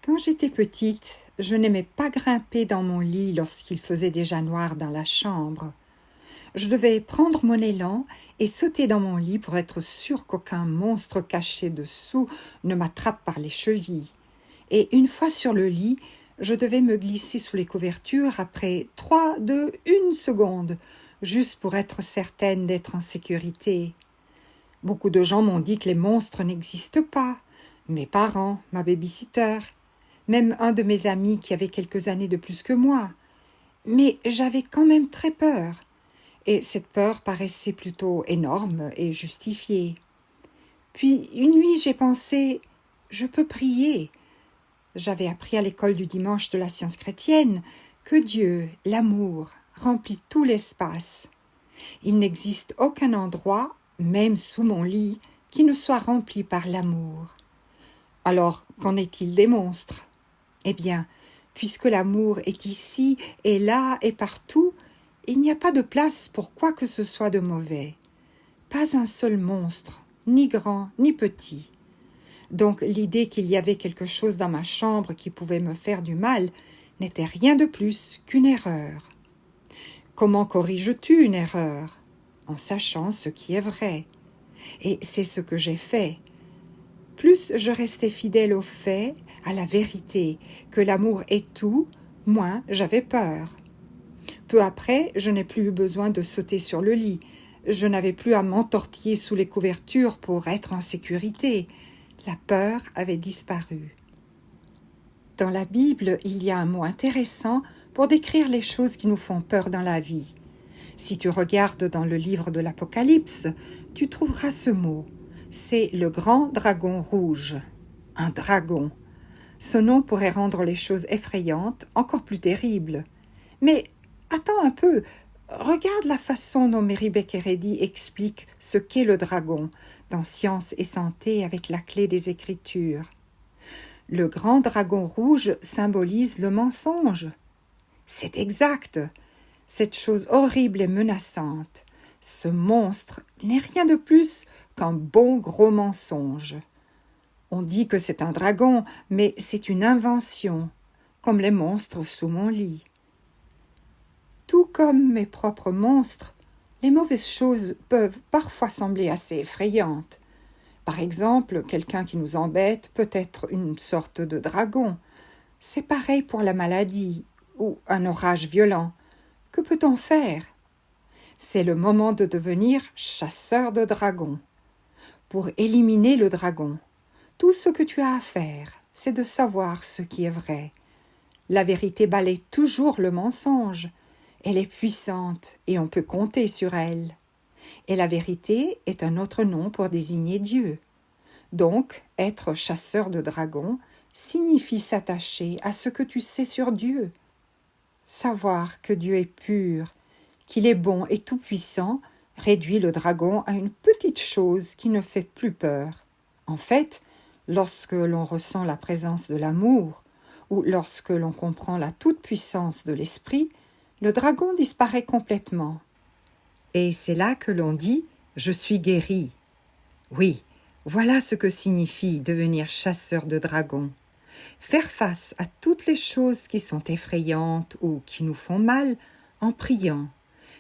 Quand j'étais petite, je n'aimais pas grimper dans mon lit lorsqu'il faisait déjà noir dans la chambre. Je devais prendre mon élan et sauter dans mon lit pour être sûre qu'aucun monstre caché dessous ne m'attrape par les chevilles. Et une fois sur le lit, je devais me glisser sous les couvertures après 3, 2, 1 seconde, juste pour être certaine d'être en sécurité. Beaucoup de gens m'ont dit que les monstres n'existent pas. Mes parents, ma baby-sitter, même un de mes amis qui avait quelques années de plus que moi. Mais j'avais quand même très peur. Et cette peur paraissait plutôt énorme et justifiée. Puis une nuit j'ai pensé « je peux prier ». J'avais appris à l'école du dimanche de la science chrétienne que Dieu, l'amour, remplit tout l'espace. Il n'existe aucun endroit, même sous mon lit, qui ne soit rempli par l'amour. Alors, qu'en est-il des monstres ? Eh bien, puisque l'amour est ici et là et partout, il n'y a pas de place pour quoi que ce soit de mauvais. Pas un seul monstre, ni grand ni petit. Donc l'idée qu'il y avait quelque chose dans ma chambre qui pouvait me faire du mal n'était rien de plus qu'une erreur. Comment corriges-tu une erreur ? En sachant ce qui est vrai. Et c'est ce que j'ai fait. Plus je restais fidèle aux faits, à la vérité, que l'amour est tout, moins j'avais peur. Peu après, je n'ai plus eu besoin de sauter sur le lit. Je n'avais plus à m'entortiller sous les couvertures pour être en sécurité. La peur avait disparu. Dans la Bible, il y a un mot intéressant pour décrire les choses qui nous font peur dans la vie. Si tu regardes dans le livre de l'Apocalypse, tu trouveras ce mot. C'est le grand dragon rouge. Un dragon. Ce nom pourrait rendre les choses effrayantes encore plus terribles. Mais attends un peu, regarde la façon dont Mary Baker Eddy explique ce qu'est le dragon dans Science et Santé avec la clé des Écritures. Le grand dragon rouge symbolise le mensonge. C'est exact. Cette chose horrible et menaçante, ce monstre n'est rien de plus qu'un bon gros mensonge. On dit que c'est un dragon, mais c'est une invention, comme les monstres sous mon lit. Tout comme mes propres monstres, les mauvaises choses peuvent parfois sembler assez effrayantes. Par exemple, quelqu'un qui nous embête peut être une sorte de dragon. C'est pareil pour la maladie ou un orage violent. Que peut-on faire ? C'est le moment de devenir chasseur de dragons. Pour éliminer le dragon, tout ce que tu as à faire, c'est de savoir ce qui est vrai. La vérité balaie toujours le mensonge. Elle est puissante et on peut compter sur elle. Et la vérité est un autre nom pour désigner Dieu. Donc, être chasseur de dragons signifie s'attacher à ce que tu sais sur Dieu. Savoir que Dieu est pur, qu'il est bon et tout-puissant, réduit le dragon à une petite chose qui ne fait plus peur. En fait, lorsque l'on ressent la présence de l'amour, ou lorsque l'on comprend la toute-puissance de l'esprit, le dragon disparaît complètement. Et c'est là que l'on dit « je suis guéri ». Oui, voilà ce que signifie devenir chasseur de dragons. Faire face à toutes les choses qui sont effrayantes ou qui nous font mal en priant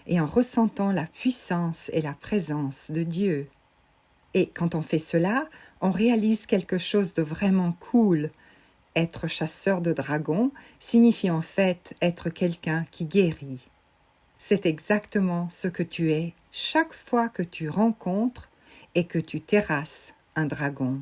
et en ressentant la puissance et la présence de Dieu. Et quand on fait cela, on réalise quelque chose de vraiment cool. Être chasseur de dragons signifie en fait être quelqu'un qui guérit. C'est exactement ce que tu es chaque fois que tu rencontres et que tu terrasses un dragon.